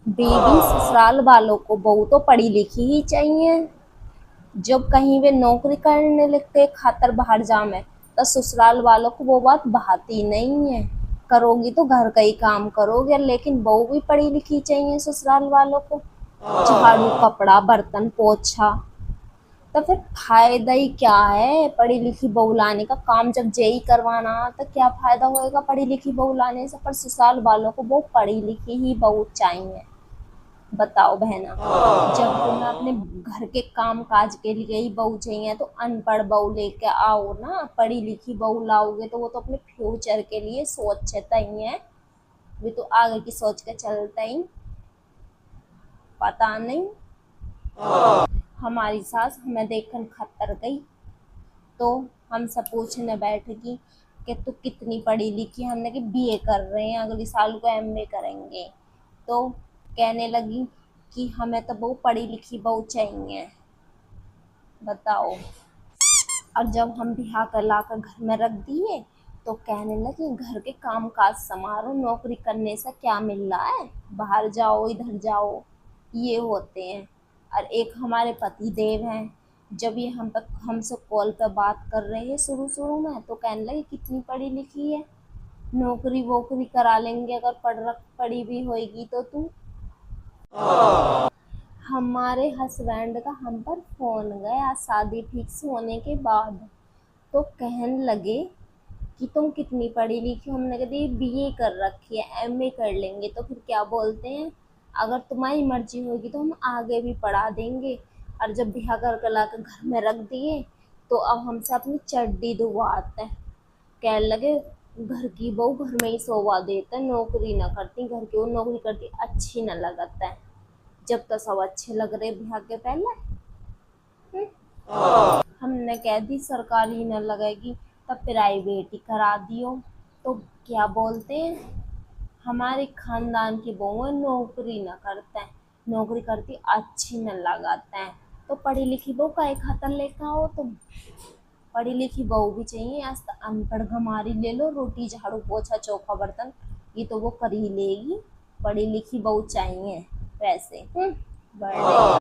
Baby ससुराल वालों को बहू तो पढ़ी लिखी ही चाहिए। जब कहीं वे नौकरी करने के खातर बाहर जामे तो ससुराल वालों को वो बात बहाती नहीं है। करोगी तो घर का ही काम करोगे, लेकिन बहू भी पढ़ी लिखी चाहिए ससुराल वालों को। झाड़ू, कपड़ा, बर्तन, पोछा। तो फिर फायदा ही क्या है पढ़ी लिखी बहू लाने का? काम जब जेई करवाना तो क्या फायदा होएगा पढ़ी लिखी बहू लाने से? पर ससुराल वालों को वो पढ़ी लिखी ही बहू चाहिए। बताओ बहना, जब तुम्हें अपने घर के काम काज के लिए ही बहू चाहिए तो अनपढ़ बहू लेके आओ ना। पढ़ी लिखी बहू लाओगे तो वो तो अपने फ्यूचर के लिए सोचता ही है, वे तो आगे की सोच के चलता ही। पता नहीं, हमारी सास हमें देखकर खतर गई तो हमसे पूछने बैठेगी कि तू कितनी पढ़ी लिखी। हमने कि बीए कर रहे हैं, अगले साल को एमए करेंगे। तो कहने लगी कि हमें तो बहू पढ़ी लिखी बहू चाहिए। बताओ। और जब हम बिहार कर लाकर घर में रख दिए तो कहने लगी घर के काम काज संभालो, नौकरी करने से क्या मिल रहा है, बाहर जाओ इधर जाओ, ये होते हैं। और एक हमारे पति देव हैं, जब ये हमसे कॉल पे बात कर रहे हैं शुरू शुरू में तो कहने लगे कितनी पढ़ी लिखी है, नौकरी वोकरी करा लेंगे अगर पढ़ी भी होएगी तो तू। हमारे हस्बैंड का हम पर फोन गया शादी फिक्स होने के बाद, तो कहने लगे कि तुम कितनी पढ़ी लिखी हो। हमने कहा दी बीए कर रखी है, एमए कर लेंगे। तो फिर क्या बोलते हैं, अगर तुम्हारी मर्जी होगी तो हम आगे भी पढ़ा देंगे। और जब ब्याह कर लाकर घर में रख दिए तो अब हमसे अपनी चड्डी धुलवाते हैं। कहने लगे घर की बहू घर में ही सोवा देते, नौकरी ना करती, घर की वो नौकरी करती अच्छी न लगता है। जब तो सब अच्छे लग रहे ब्याह के पहले। हमने कह दी सरकारी न लगेगी तब प्राइवेट ही करा दियो। तो क्या बोलते हैं, हमारे खानदान की बहुएं नौकरी न करते हैं, नौकरी करती अच्छी न लगाते हैं। तो पढ़ी लिखी बहू का एक खातर लेकर आओ तुम। पढ़ी लिखी बहू भी चाहिए, आज तो अनपढ़ गंवारी ले लो, रोटी झाड़ू पोछा चौका बर्तन ये तो वो कर ही लेगी। पढ़ी लिखी बहू चाहिए वैसे। बड़े